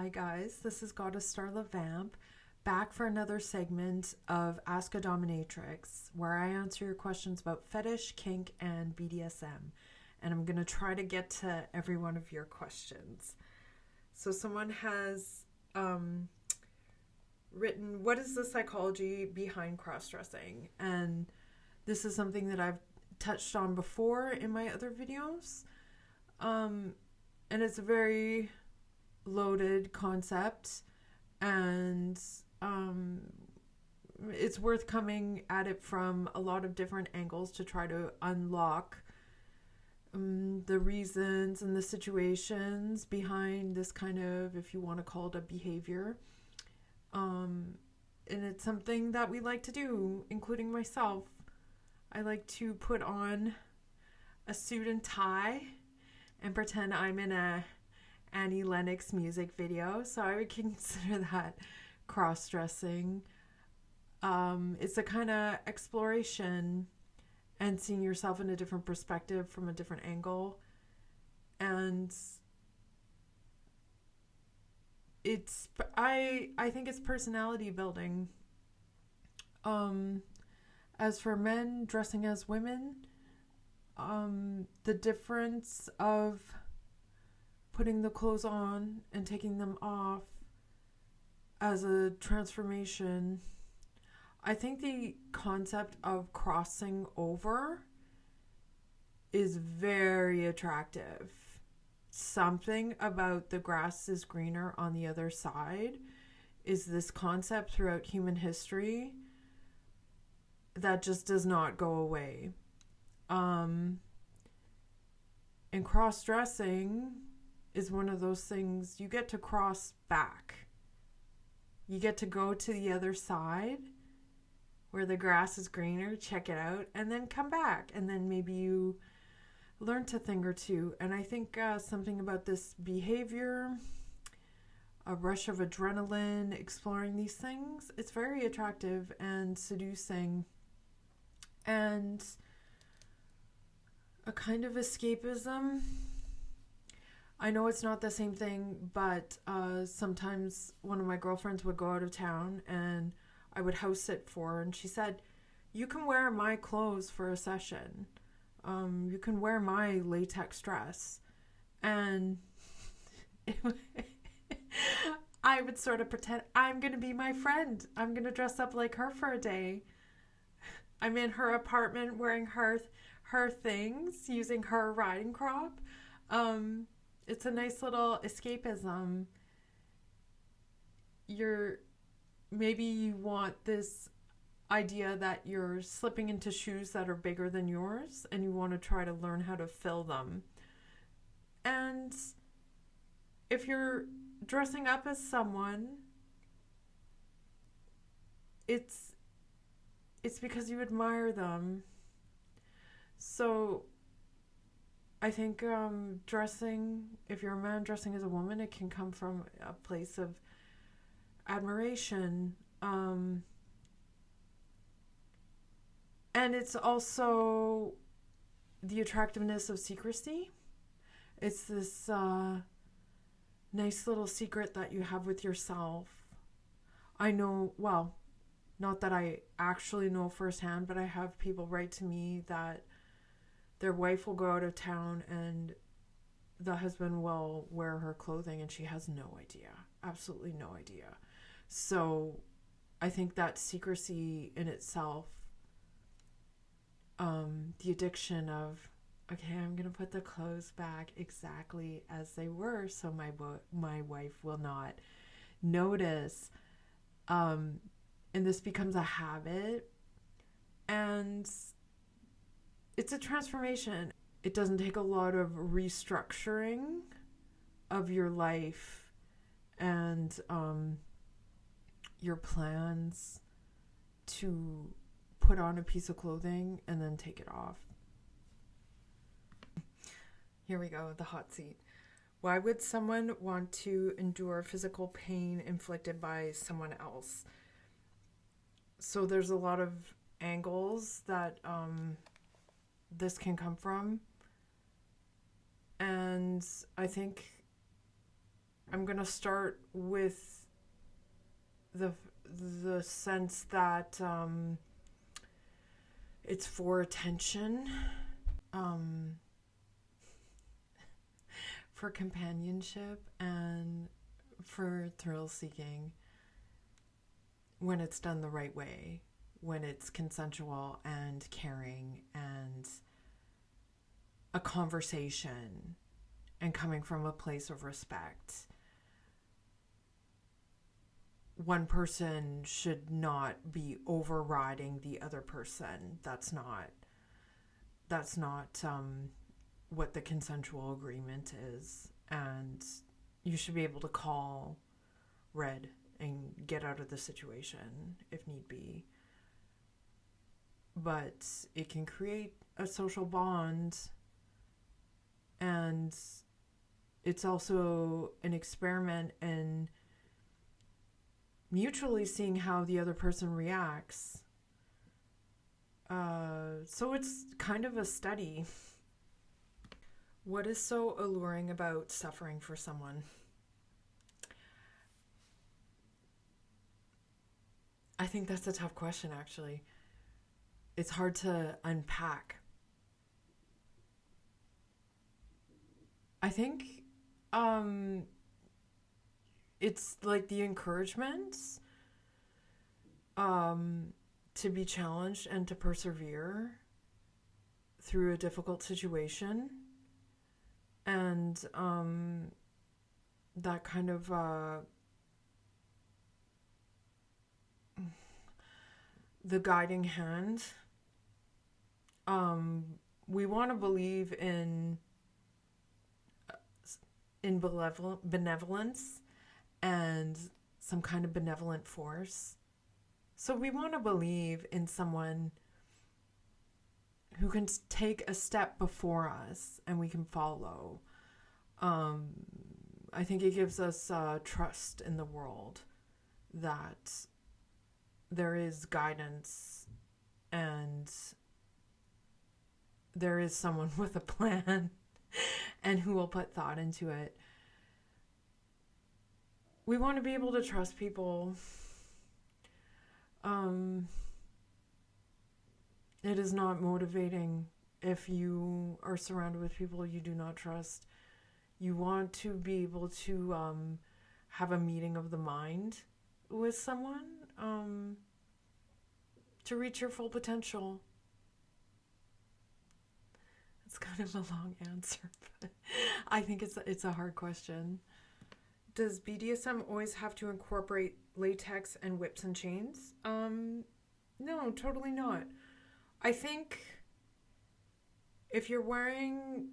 Hi guys, this is Goddess Starla Vamp, back for another segment of Ask a Dominatrix, where I answer your questions about fetish, kink, and BDSM. And I'm going to try to get to every one of your questions. So someone has written, what is the psychology behind cross-dressing? And this is something that I've touched on before in my other videos. And it's a very loaded concept, and it's worth coming at it from a lot of different angles to try to unlock the reasons and the situations behind this kind of, if you want to call it a behavior. And it's something that we like to do, including myself. I like to put on a suit and tie and pretend I'm in a Annie Lennox music video, so I would consider that cross-dressing. It's a kind of exploration and seeing yourself in a different perspective from a different angle, and it's I think it's personality building. As for men dressing as women, the difference of putting the clothes on and taking them off as a transformation. I think the concept of crossing over is very attractive. Something about the grass is greener on the other side is this concept throughout human history that just does not go away. And cross-dressing is one of those things you get to cross back. You get to go to the other side where the grass is greener, check it out, and then come back. And then maybe you learn a thing or two. And I think something about this behavior, a rush of adrenaline, exploring these things, it's very attractive and seducing. And a kind of escapism. I know it's not the same thing, but sometimes one of my girlfriends would go out of town and I would house sit for her, and she said, you can wear my clothes for a session. You can wear my latex dress. And I would sort of pretend I'm going to be my friend. I'm going to dress up like her for a day. I'm in her apartment wearing her things, using her riding crop. It's a nice little escapism. Maybe you want this idea that you're slipping into shoes that are bigger than yours and you want to try to learn how to fill them. And if you're dressing up as someone, it's because you admire them. So I think dressing, if you're a man dressing as a woman, it can come from a place of admiration. And it's also the attractiveness of secrecy. It's this nice little secret that you have with yourself. I know, well, not that I actually know firsthand, but I have people write to me that their wife will go out of town and the husband will wear her clothing and she has no idea. Absolutely no idea. So I think that secrecy in itself, the addiction of, okay, I'm going to put the clothes back exactly as they were so my wife will not notice. And this becomes a habit. And it's a transformation. It doesn't take a lot of restructuring of your life and your plans to put on a piece of clothing and then take it off. Here we go, the hot seat. Why would someone want to endure physical pain inflicted by someone else? So there's a lot of angles that this can come from. And I think I'm going to start with the sense that it's for attention, for companionship, and for thrill seeking when it's done the right way, when it's consensual and caring and a conversation and coming from a place of respect. One person should not be overriding the other person. That's not what the consensual agreement is. And you should be able to call red and get out of the situation if need be. But it can create a social bond, and it's also an experiment in mutually seeing how the other person reacts. So it's kind of a study. What is so alluring about suffering for someone? I think that's a tough question, actually. It's hard to unpack. I think it's like the encouragement to be challenged and to persevere through a difficult situation, and that kind of the guiding hand. We want to believe in benevolence and some kind of benevolent force. So we want to believe in someone who can take a step before us and we can follow. I think it gives us trust in the world that there is guidance and there is someone with a plan and who will put thought into it. We want to be able to trust people. It is not motivating if you are surrounded with people you do not trust. You want to be able to have a meeting of the mind with someone to reach your full potential. It's kind of a long answer, but I think it's a hard question. Does BDSM always have to incorporate latex and whips and chains? No, totally not. I think if you're wearing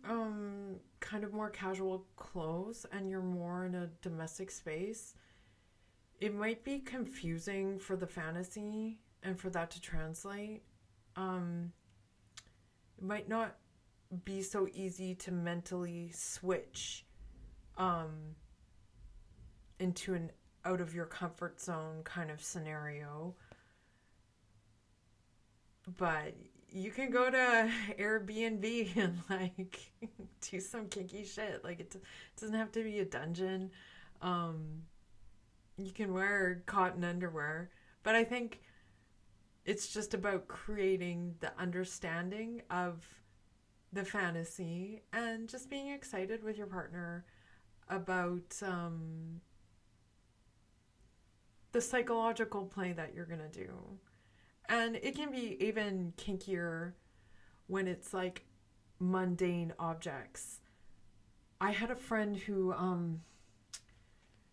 kind of more casual clothes and you're more in a domestic space, it might be confusing for the fantasy and for that to translate. It might not be so easy to mentally switch into an out of your comfort zone kind of scenario. But you can go to Airbnb and like do some kinky shit. Like it doesn't have to be a dungeon. You can wear cotton underwear, but I think it's just about creating the understanding of the fantasy and just being excited with your partner about the psychological play that you're gonna do. And it can be even kinkier when it's like mundane objects. I had a friend who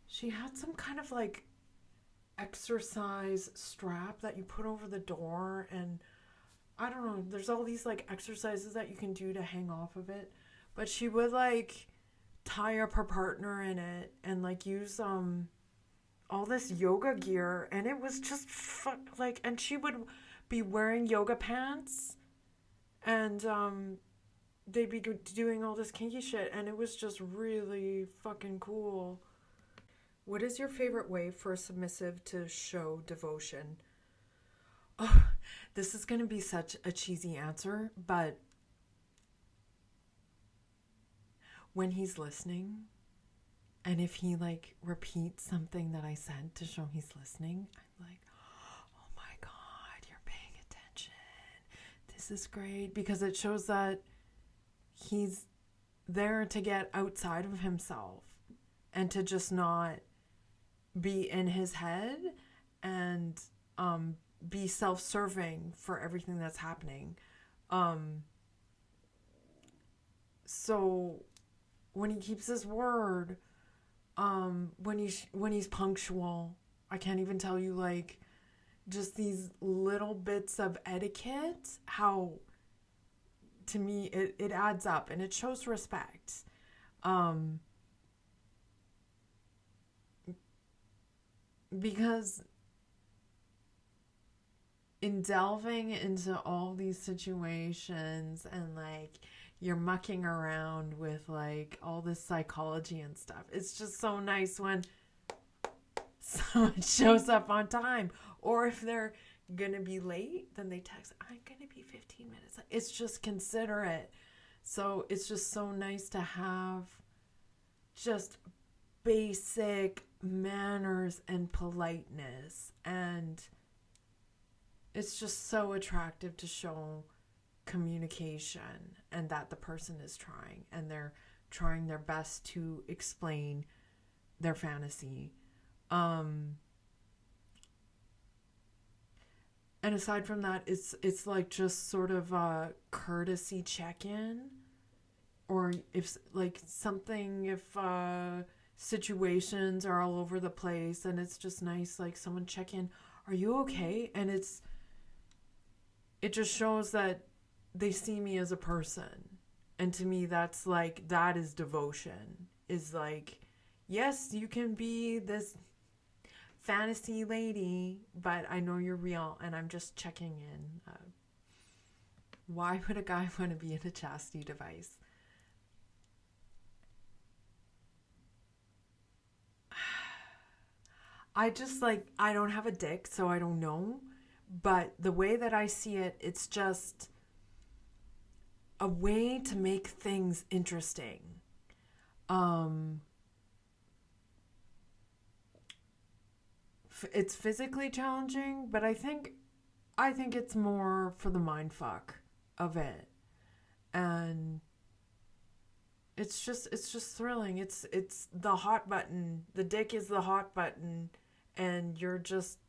she had some kind of like exercise strap that you put over the door, and I don't know, there's all these like exercises that you can do to hang off of it, but she would like tie up her partner in it and like use all this yoga gear, and it was just and she would be wearing yoga pants and they'd be doing all this kinky shit, and it was just really fucking cool. What is your favorite way for a submissive to show devotion? Oh, this is going to be such a cheesy answer, but when he's listening And if he like repeats something that I said to show he's listening, I'm like, oh my God, you're paying attention. This is great, because it shows that he's there to get outside of himself and to just not be in his head and be self-serving for everything that's happening. So when he keeps his word, when he's punctual, I can't even tell you, like, just these little bits of etiquette, how to me it adds up and it shows respect. Because in delving into all these situations and like you're mucking around with like all this psychology and stuff, it's just so nice when someone shows up on time, or if they're gonna be late, then they text, I'm gonna be 15 minutes late. It's just considerate. So it's just so nice to have just basic manners and politeness, and it's just so attractive to show communication and that the person is trying and they're trying their best to explain their fantasy. And aside from that, it's like just sort of a courtesy check-in, or if like something, if situations are all over the place, and it's just nice, like someone check in, are you okay? And it just shows that they see me as a person, and to me that's like, that is devotion, is like, yes, you can be this fantasy lady, but I know you're real and I'm just checking in. Why would a guy want to be in a chastity device? I just like, I don't have a dick, so I don't know, but the way that I see it, it's just a way to make things interesting. It's physically challenging, but I think it's more for the mind fuck of it, and it's just thrilling. It's the hot button. The dick is the hot button, and you're just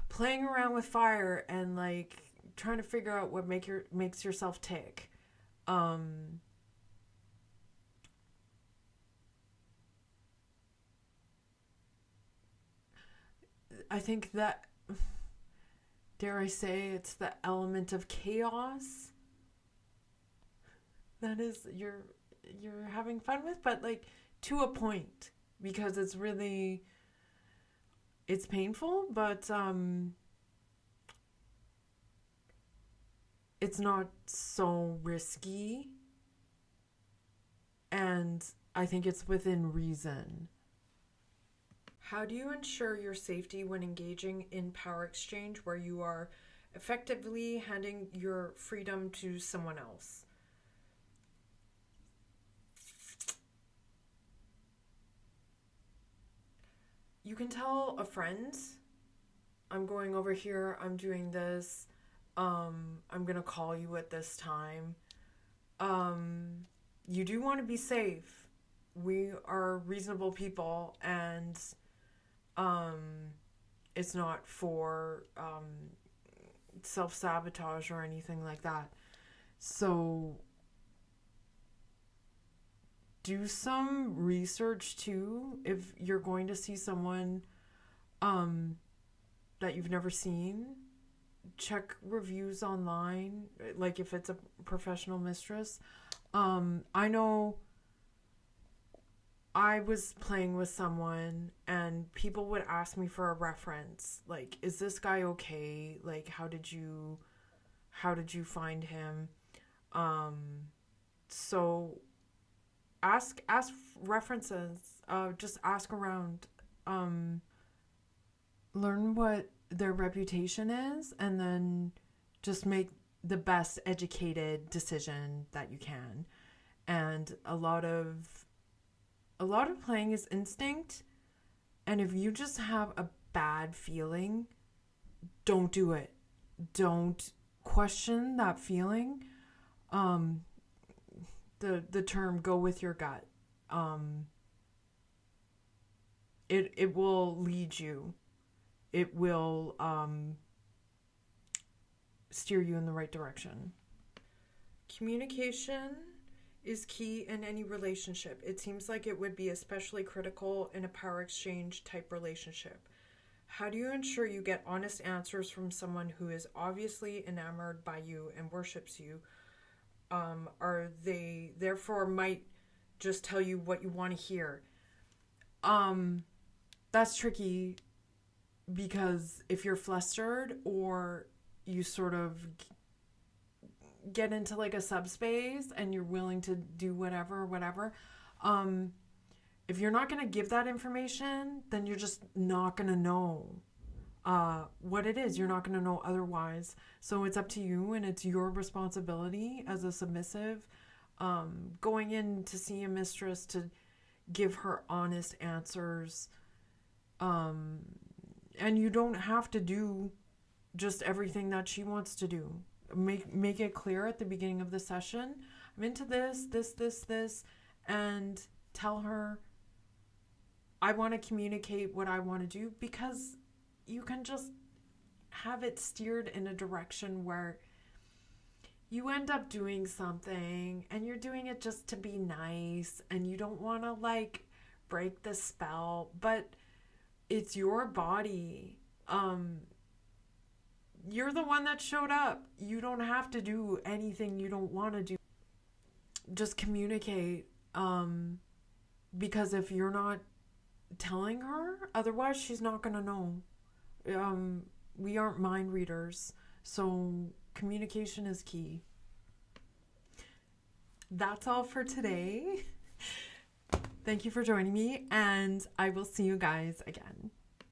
playing around with fire and like trying to figure out what makes yourself tick. I think that, dare I say, it's the element of chaos that is you're having fun with, but like to a point, because it's really, it's painful, but it's not so risky, and I think it's within reason. How do you ensure your safety when engaging in power exchange where you are effectively handing your freedom to someone else? You can tell a friend, I'm going over here, I'm doing this, I'm gonna call you at this time. You do want to be safe. We are reasonable people, and it's not for self-sabotage or anything like that. So do some research too. If you're going to see someone that you've never seen, check reviews online, like if it's a professional mistress. I know I was playing with someone and people would ask me for a reference, like, is this guy okay? Like, how did you find him? So ask references, just ask around, learn what their reputation is, and then just make the best educated decision that you can. And a lot of A lot of playing is instinct, and if you just have a bad feeling, don't do it. Don't question that feeling. The term "go with your gut." It will lead you. It will steer you in the right direction. Communication is key in any relationship. It seems like it would be especially critical in a power exchange type relationship. How do you ensure you get honest answers from someone who is obviously enamored by you and worships you? Or they therefore might just tell you what you want to hear? That's tricky, because if you're flustered or you sort of get into like a subspace and you're willing to do whatever, if you're not going to give that information, then you're just not going to know what it is. You're not going to know otherwise. So it's up to you, and it's your responsibility as a submissive going in to see a mistress to give her honest answers. And you don't have to do just everything that she wants to do. Make it clear at the beginning of the session, I'm into this, and tell her, I want to communicate what I want to do, because you can just have it steered in a direction where you end up doing something and you're doing it just to be nice and you don't want to like break the spell, but it's your body. You're the one that showed up. You don't have to do anything you don't want to do. Just communicate. Because if you're not telling her, otherwise she's not going to know. We aren't mind readers, so communication is key. That's all for today. Thank you for joining me, and I will see you guys again.